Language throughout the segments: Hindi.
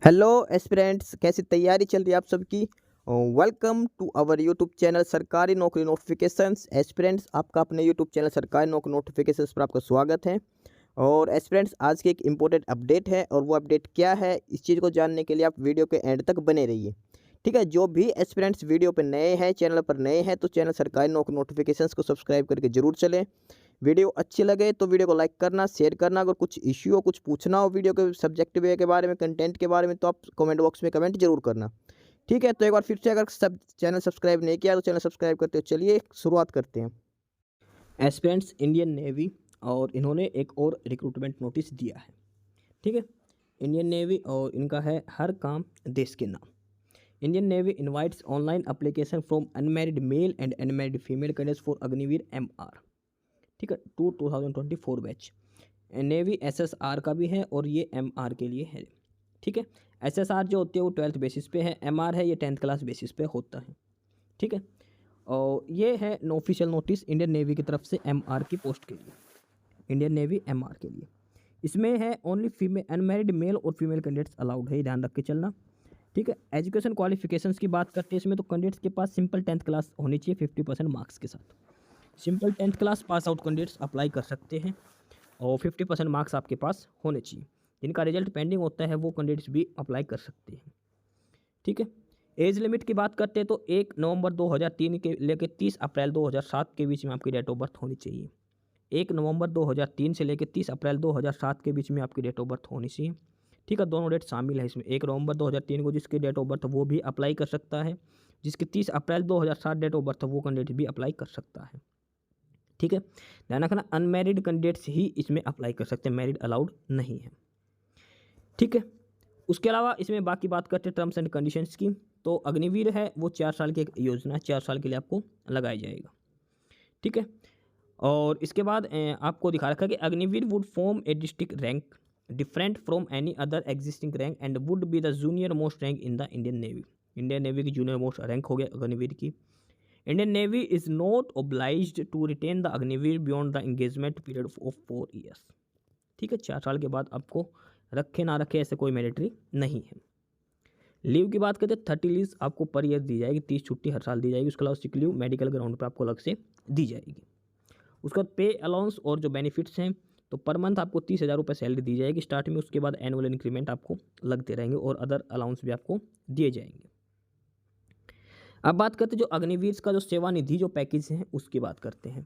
हेलो एस्पिरेंट्स, कैसी तैयारी चल रही है आप सबकी। Welcome to our YouTube channel सरकारी नौकरी नोटिफिकेशंस। एस्पिरेंट्स, आपका अपने यूट्यूब चैनल सरकारी नौकरी नोटिफिकेशंस पर आपका स्वागत है। और एस्पिरेंट्स, आज की एक इम्पोर्टेंट अपडेट है और वो अपडेट क्या है, इस चीज़ को जानने के लिए आप वीडियो के एंड तक बने रहिए। ठीक है, जो भी एस्पिरेंट्स वीडियो पर नए हैं, चैनल पर नए हैं, तो चैनल सरकारी नौकरी नोटिफिकेशंस को सब्सक्राइब करके जरूर चलें। वीडियो अच्छी लगे तो वीडियो को लाइक करना, शेयर करना। अगर कुछ इश्यू हो, कुछ पूछना हो वीडियो के सब्जेक्ट वे के बारे में, कंटेंट के बारे में, तो आप कमेंट बॉक्स में कमेंट जरूर करना। ठीक है, तो एक बार फिर से, अगर सब चैनल सब्सक्राइब नहीं किया तो चैनल सब्सक्राइब करते हो। चलिए शुरुआत करते हैं। एस्पिरेंट्स इंडियन नेवी, और इन्होंने एक और रिक्रूटमेंट नोटिस दिया है। ठीक है, इंडियन नेवी और इनका है हर काम देश के नाम। Indian navy invites online application from unmarried male and unmarried female cadets for Agniveer MR। ठीक है, 2024 बैच। नेवी SSR का भी है और ये MR के लिए है। ठीक है, SSR जो होती है वो 12th बेसिस पे है, MR है ये 10th क्लास बेसिस पे होता है। ठीक है, और ये है ऑफिशियल नोटिस इंडियन नेवी की तरफ से MR की पोस्ट के लिए, इंडियन नेवी MR के लिए। इसमें है ओनली फीमेल अनमैरिड मेल और फीमेल कैंडिडेट्स अलाउड है, ध्यान रख के चलना। ठीक है, एजुकेशन क्वालिफिकेशंस की बात करते हैं इसमें, तो कैंडिडेट्स के पास सिंपल 10th क्लास होनी चाहिए 50% मार्क्स के साथ। Simple 10th class pass out candidates apply कर सकते हैं और 50% मार्क्स आपके पास होने चाहिए। जिनका रिजल्ट पेंडिंग होता है वो कैंडिडेट्स भी अप्लाई कर सकते हैं। ठीक है, एज लिमिट की बात करते हैं तो 1 नवंबर 2003 के लेकर 30 अप्रैल 2007 के बीच में आपकी डेट ऑफ बर्थ होनी चाहिए। 1 नवंबर 2003 से लेकर 30 अप्रैल 2007 के बीच में आपकी डेट ऑफ बर्थ होनी चाहिए। ठीक है, दोनों डेट शामिल है इसमें। 1 नवंबर 2003 को जिसकी डेट ऑफ बर्थ वो भी अप्लाई कर सकता है, जिसकी 30 अप्रैल 2007 डेट ऑफ बर्थ वो कैंडिडेट भी अप्लाई कर सकता है। ठीक है, ध्यान रखना अनमैरिड कैंडिडेट्स ही इसमें अप्लाई कर सकते हैं, मैरिड अलाउड नहीं है। ठीक है, उसके अलावा इसमें बाकी बात करते हैं टर्म्स एंड कंडीशंस की। तो अग्निवीर है वो 4 साल की एक योजना है, 4 साल के लिए आपको लगाया जाएगा। ठीक है, और इसके बाद आपको दिखा रखा है कि Agniveer would form a district rank different from any other existing rank and would be the junior most rank in the Indian Navy. Indian Navy की जूनियर मोस्ट रैंक हो गया अग्निवीर की। Indian Navy is not obliged to retain the Agniveer beyond the engagement period of 4 years. ठीक है, 4 साल के बाद आपको रखे ना रखे ऐसे कोई मैंडेटरी नहीं है। लीव की बात करते हैं, 30 लीव आपको पर ईयर दी जाएगी, 30 छुट्टी हर साल दी जाएगी। उसके अलावा सिक लीव मेडिकल ग्राउंड पर आपको अलग से दी जाएगी। उसके बाद पे अलाउंस और जो बेनिफिट्स हैं, तो पर मंथ आपको 30,000 रुपये सैलरी दी जाएगी स्टार्ट में। उसके बाद एनुअल इंक्रीमेंट आपको लगते रहेंगे और अदर अलाउंस भी आपको दिए जाएंगे। अब बात करते हैं जो अग्निवीर का जो सेवानिधि जो पैकेज है उसकी बात करते हैं।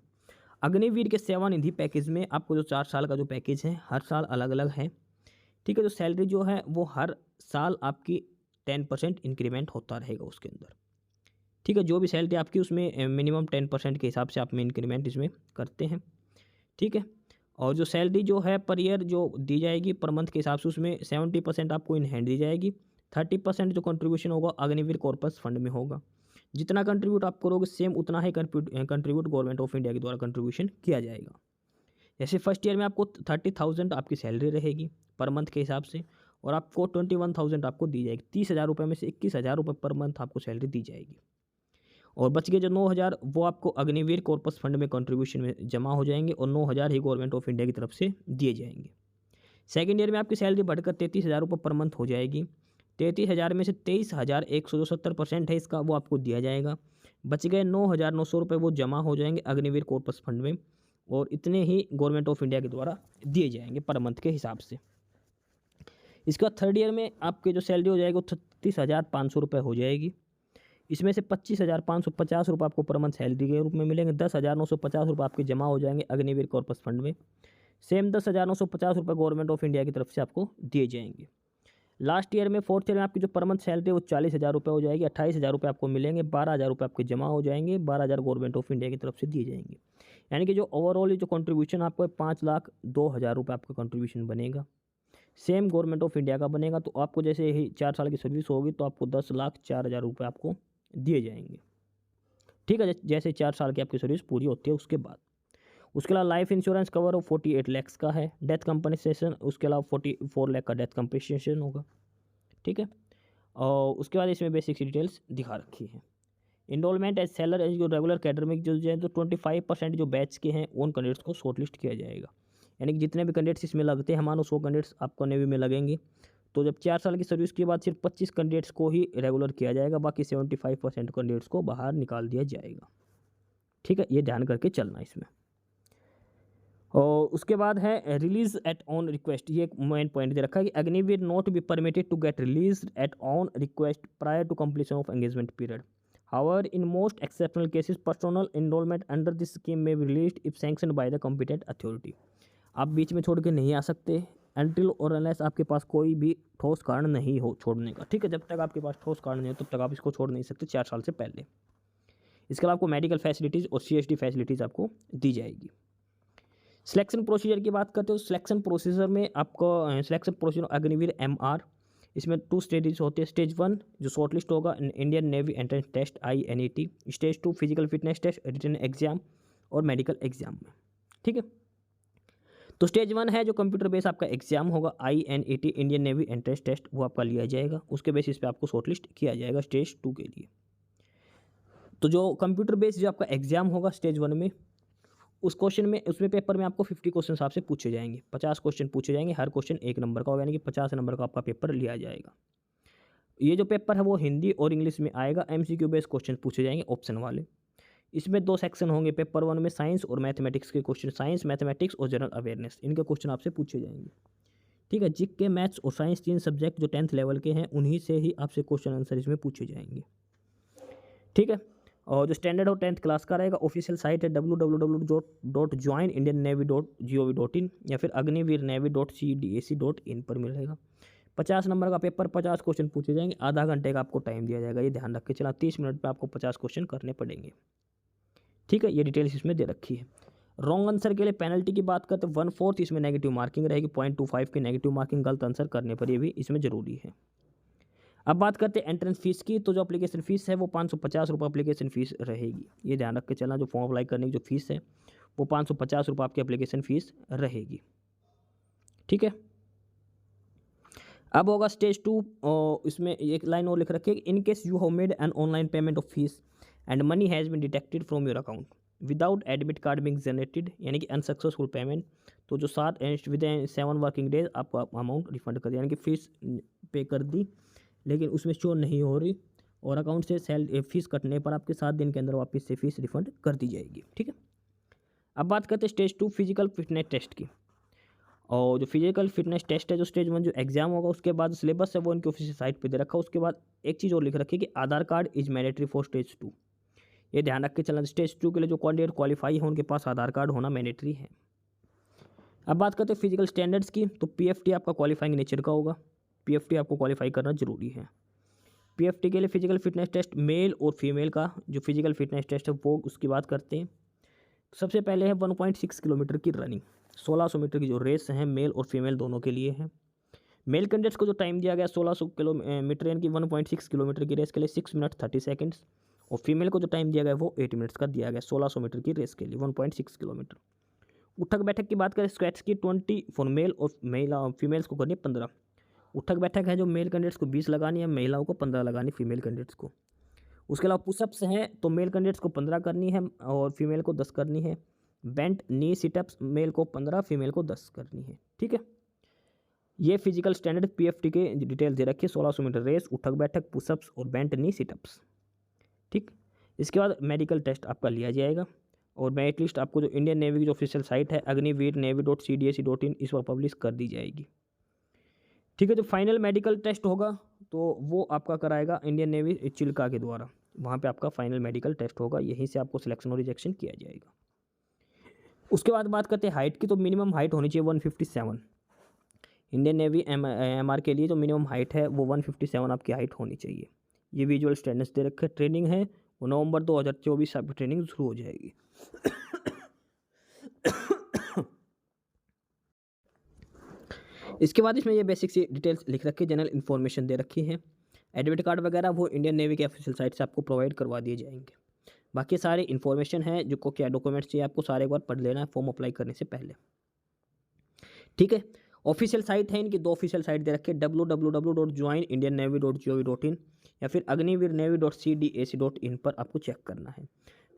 अग्निवीर के सेवानिधि पैकेज में आपको जो 4 साल का जो पैकेज है हर साल अलग अलग है। ठीक है, जो सैलरी जो है वो हर साल आपकी 10% इंक्रीमेंट होता रहेगा उसके अंदर। ठीक है, जो भी सैलरी आपकी उसमें मिनिमम 10% के हिसाब से आप में इंक्रीमेंट इसमें करते हैं। ठीक है, और जो सैलरी जो है पर ईयर जो दी जाएगी पर मंथ के हिसाब से, उसमें 70% आपको इन हैंड दी जाएगी। 30% जो कंट्रीब्यूशन होगा अग्निवीर कॉर्पस फंड में होगा। जितना कंट्रीब्यूट आप करोगे सेम उतना ही कंट्रीब्यूट गवर्नमेंट ऑफ इंडिया के द्वारा कंट्रीब्यूशन किया जाएगा। जैसे फर्स्ट ईयर में आपको 30,000 आपकी सैलरी रहेगी पर मंथ के हिसाब से, और आपको 21,000 आपको दी जाएगी। 30,000 रुपये में से 21,000 रुपये पर मंथ आपको सैलरी दी जाएगी। और बच गए जो 9,000 वो आपको अग्निवीर कॉर्पस फंड में कंट्रीब्यूशन में जमा हो जाएंगे और 9,000 ही गवर्नमेंट ऑफ इंडिया की तरफ से दिए जाएंगे। सेकेंड ईयर में आपकी सैलरी बढ़कर 33,000 रुपये पर मंथ हो जाएगी। 33,000 में से 23,100 जो 70% है इसका वो आपको दिया जाएगा। बच गए 9,900 रुपये वो जमा हो जाएंगे अग्निवीर कॉर्पस फंड में, और इतने ही गवर्नमेंट ऑफ इंडिया के द्वारा दिए जाएंगे पर मंथ के हिसाब से। इसके बाद थर्ड ईयर में आपकी जो सैलरी हो जाएगी वो 36,500 रुपये हो जाएगी। इसमें से 25,550 रुपये आपको पर मंथ सैलरी के रूप में मिलेंगे। 10,950 रुपये आपके जमा हो जाएंगे अग्निवीर कॉर्पस फंड में। सेम 10,950 रुपये गवर्नमेंट ऑफ इंडिया की तरफ से आपको दिए जाएंगे। लास्ट ईयर में फोर्थ ईयर में आपकी जो पर मंथ सैलरी है वो 40,000 रुपये हो जाएगी। 28,000 रुपये आपको मिलेंगे। 12,000 रुपये आपके जमा हो जाएंगे। 12,000 गवर्नमेंट ऑफ इंडिया की तरफ से दिए जाएंगे। यानी कि जो ओवरऑल जो कंट्रीब्यूशन आपको 5,02,000 रुपये आपका कंट्रीब्यूशन बनेगा। सेम गवर्नमेंट ऑफ इंडिया का बनेगा। तो आपको जैसे ही 4 साल की सर्विस होगी तो आपको 10,04,000 रुपये आपको दिए जाएंगे। ठीक है, जैसे 4 साल की आपकी सर्विस पूरी होती है उसके बाद। उसके अलावा लाइफ इंश्योरेंस कवर 48 लाख का है। डेथ कंपनसेशन उसके अलावा 44 लाख का डेथ कंपनसेशन होगा। ठीक है, और उसके बाद इसमें बेसिक डिटेल्स दिखा रखी है। इनरोलमेंट एज सेलर एज जो रेगुलर कैडरमिक जो है तो 25% जो बैच के हैं उन कैंडिडेट्स को शॉर्टलिस्ट किया जाएगा। यानी कि जितने भी कैंडिडेट्स इसमें लगते हैं, मानो 100 कैंडिडेट्स आपको नेवी में लगेंगे तो जब 4 साल की सर्विस के बाद सिर्फ 25 कैंडिडेट्स को ही रेगुलर किया जाएगा, बाकी 75% कैंडिडेट्स को बाहर निकाल दिया जाएगा। ठीक है, ये ध्यान करके चलना इसमें। और उसके बाद है रिलीज एट ऑन रिक्वेस्ट, ये एक मेन पॉइंट दे रखा है कि Agniveer not be permitted to get release at on request prior to completion of engagement period. However in most exceptional cases personal enrolment under this scheme may be released if sanctioned by the competent authority. आप बीच में छोड़ के नहीं आ सकते अनटिल और अनलेस आपके पास कोई भी ठोस कारण नहीं हो छोड़ने का। ठीक है, जब तक आपके पास ठोस कारण नहीं हो तब तक आप इसको छोड़ नहीं सकते 4 साल से पहले। इसके अलावा आपको मेडिकल फैसिलिटीज़ और CSD फैसिलिटीज़ आपको दी जाएगी। सिलेक्शन प्रोसीजर की बात करते हो, सिलेक्शन प्रोसीजर में आपको सिलेक्शन प्रोसीजर अग्निवीर MR, इसमें 2 स्टेजेस होते हैं। स्टेज 1 जो शॉर्टलिस्ट होगा Indian Navy entrance test INET, stage 2 physical fitness test, written exam और मेडिकल एग्जाम में। ठीक है, तो स्टेज 1 है जो कंप्यूटर बेस आपका एग्जाम होगा INET Indian Navy entrance test, वो आपका लिया जाएगा, उसके बेसिस पे आपको शॉर्टलिस्ट किया जाएगा स्टेज 2 के लिए। तो जो कंप्यूटर बेस जो आपका एग्जाम होगा स्टेज 1 में, उस क्वेश्चन में उसमें पेपर में आपको 50 क्वेश्चन आपसे पूछे जाएंगे, 50 क्वेश्चन पूछे जाएंगे, हर क्वेश्चन 1 नंबर का होगा, यानी कि 50 नंबर का आपका पेपर लिया जाएगा। ये जो पेपर है वो हिंदी और इंग्लिश में आएगा। MCQ बेस्ड क्वेश्चन पूछे जाएंगे ऑप्शन वाले। इसमें 2 सेक्शन होंगे पेपर 1 में, साइंस और मैथमेटिक्स के क्वेश्चन, साइंस मैथमेटिक्स और जनरल अवेयरनेस, इनके क्वेश्चन आपसे पूछे जाएंगे। ठीक है, जीके मैथ्स और साइंस 3 सब्जेक्ट जो 10th लेवल के हैं उन्हीं से ही आपसे क्वेश्चन आंसर इसमें पूछे जाएंगे। ठीक है, और जो स्टैंडर्ड हो 10th क्लास का रहेगा। ऑफिशियल साइट है www.joinindiannavy.gov.in या फिर agnivir-navy.cdac.in पर मिलेगा। 50 नंबर का पेपर, 50 क्वेश्चन पूछे जाएंगे, आधा घंटे का आपको टाइम दिया जाएगा, ये ध्यान रख के चला। 30 मिनट पे आपको 50 क्वेश्चन करने पड़ेंगे। ठीक है, ये डिटेल्स इसमें दे रखी है। रॉन्ग आंसर के लिए पेनल्टी की बात करते 1/4 इसमें नेगेटिव मार्किंग रहेगी, 0.25 की नेगेटिव मार्किंग गलत आंसर करने पर, ये भी इसमें जरूरी है। अब बात करते हैं एंट्रेंस फीस की, तो जो एप्लीकेशन फ़ीस है वो 550 रुपये एप्लीकेशन फ़ीस रहेगी। ये ध्यान रख के चलना, जो फॉर्म अप्लाई करने की जो फीस है वो 550 रुपये आपकी एप्लीकेशन फ़ीस रहेगी। ठीक है, अब होगा स्टेज 2, और इसमें एक लाइन और लिख रखी है, in case you have made an online payment of fees and money has been detected from your account without admit card being generated, यानी कि अनसक्सेसफुल पेमेंट, तो जो 7 वर्किंग डेज आपको अमाउंट रिफंड कर दिया, यानी कि फीस पे कर दी लेकिन उसमें शो नहीं हो रही और अकाउंट से फीस कटने पर आपके 7 दिन के अंदर वापस से फीस रिफंड कर दी जाएगी। ठीक है, अब बात करते हैं स्टेज 2 फिजिकल फिटनेस टेस्ट की। और जो फिजिकल फिटनेस टेस्ट है जो स्टेज 1 जो एग्जाम होगा, उसके बाद सिलेबस है वो इनकी ऑफिशियल साइट पे दे रखा है। उसके बाद एक चीज़ और लिख रखी है कि Aadhaar card is mandatory for stage 2। ये ध्यान रख के चलना, स्टेज 2 के लिए जो कैंडिडेट क्वालिफाई है उनके पास आधार कार्ड होना मैंडेटरी है। अब बात करते हैं फिजिकल स्टैंडर्ड्स की, तो PFT आपका क्वालिफाइंग नेचर का होगा, PFT आपको क्वालिफाई करना जरूरी है। PFT के लिए फिजिकल फिटनेस टेस्ट मेल और फीमेल का जो फिजिकल फिटनेस टेस्ट है वो उसकी बात करते हैं। सबसे पहले है 1.6 किलोमीटर की रनिंग, 1600 मीटर की जो रेस है मेल और फीमेल दोनों के लिए है। मेल कैंडिडेट्स को जो टाइम दिया गया 1600 किलोमीटर यानी कि 1.6 किलोमीटर की रेस के लिए 6 मिनट 30 सेकेंड्स, और फीमेल को जो टाइम दिया गया वो 8 मिनट्स का दिया गया 1600 मीटर की रेस के लिए 1.6 किलोमीटर। उठक बैठक की बात करें स्क्वैट्स की 20 फॉर मेल और फीमेल्स को करनी है 15। उठक बैठक है जो मेल कैंडिडेट्स को 20 लगानी है, महिलाओं को 15 लगानी फीमेल कैंडिडेट्स को। उसके अलावा पुशअप्स हैं तो मेल कैंडिडेट्स को 15 करनी है और फीमेल को 10 करनी है। बेंट नी सिटअप्स मेल को 15 फीमेल को 10 करनी है। ठीक है, ये फिजिकल स्टैंडर्ड PFT के डिटेल दे रखी है, 1600 मीटर रेस, उठक बैठक, पुशअप्स और बेंट नी सिटअप्स। ठीक, इसके बाद मेडिकल टेस्ट आपका लिया जाएगा और मेरिट लिस्ट आपको जो इंडियन नेवी की जो ऑफिशियल साइट है agnivir-navy.cdac.in इस पर पब्लिश कर दी जाएगी। ठीक है, जो फाइनल मेडिकल टेस्ट होगा तो वो आपका कराएगा इंडियन नेवी चिल्का के द्वारा, वहाँ पे आपका फाइनल मेडिकल टेस्ट होगा, यहीं से आपको सिलेक्शन और रिजेक्शन किया जाएगा। उसके बाद बात करते हैं हाइट की, तो मिनिमम हाइट होनी चाहिए 157। इंडियन नेवी MR के लिए जो मिनिमम हाइट है वो 157 आपकी हाइट होनी चाहिए। ये विजुअल स्टैंडर्ड्स दे रखे। ट्रेनिंग है वो नवंबर 2024 से आपकी ट्रेनिंग शुरू हो जाएगी। इसके बाद इसमें ये बेसिक सी डिटेल्स लिख रखी है, जनरल इन्फॉर्मेशन दे रखी है। एडमिट कार्ड वगैरह वो इंडियन नेवी के ऑफिशियल साइट से आपको प्रोवाइड करवा दिए जाएंगे। बाकी सारी इन्फॉर्मेशन है जो को क्या डॉक्यूमेंट्स चाहिए आपको सारे एक बार पढ़ लेना है फॉर्म अप्लाई करने से पहले। ठीक है, ऑफिशियल साइट है इनकी, 2 ऑफिशियल साइट दे रखी है, www.joinindiannavy.gov.in या फिर agnivir-navy.cdac.in पर आपको चेक करना है।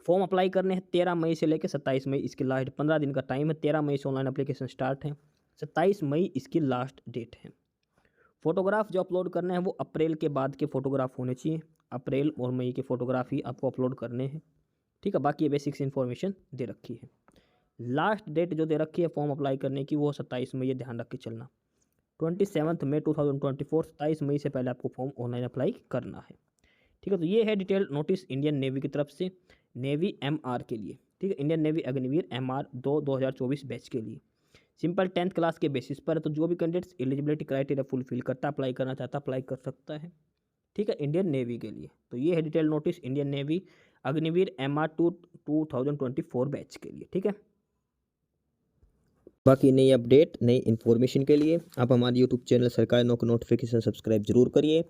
फॉर्म अप्लाई करने हैं 13 मई से लेकर 27 मई, इसकी लास्ट 15 दिन का टाइम है। 13 मई से ऑनलाइन एप्लीकेशन स्टार्ट है, 27 मई इसकी लास्ट डेट है। फ़ोटोग्राफ जो अपलोड करने हैं वो अप्रैल के बाद के फ़ोटोग्राफ होने चाहिए। अप्रैल और मई के फ़ोटोग्राफ ही आपको अपलोड करने हैं, ठीक है। बाकी ये बेसिक्स इन्फॉर्मेशन दे रखी है। लास्ट डेट जो दे रखी है फॉर्म अप्लाई करने की वो 27 मई, ये ध्यान रख के चलना। 27 मई 2024, 27 मई से पहले आपको फॉर्म ऑनलाइन अप्लाई करना है, ठीक है। तो ये है डिटेल नोटिस इंडियन नेवी की तरफ से, नेवी MR के लिए, ठीक है। Indian navy Agniveer MR 2024 batch के लिए सिंपल 10th क्लास के बेसिस पर। तो जो भी कैंडिडेट्स एलिजिबिलिटी क्राइटेरिया फुलफिल करता अप्लाई करना चाहता अप्लाई कर सकता है, ठीक है, इंडियन नेवी के लिए। तो ये है detail notice Indian navy Agniveer MR 2024 batch के लिए, ठीक है। बाकी नई अपडेट नई इन्फॉर्मेशन के लिए आप हमारे यूट्यूब चैनल सरकारी नौकरी नोटिफिकेशन सब्सक्राइब जरूर करिए।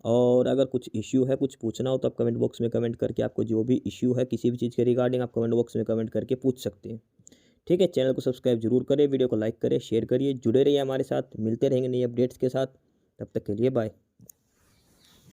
और अगर कुछ इश्यू है, कुछ पूछना हो तो आप कमेंट बॉक्स में कमेंट करके, आपको जो भी इश्यू है किसी भी चीज़ के रिगार्डिंग, आप कमेंट बॉक्स में कमेंट करके पूछ सकते हैं, ठीक है। चैनल को सब्सक्राइब जरूर करें, वीडियो को लाइक करें, शेयर करिए, जुड़े रहिए हमारे साथ। मिलते रहेंगे नई अपडेट्स के साथ, तब तक के लिए बाय।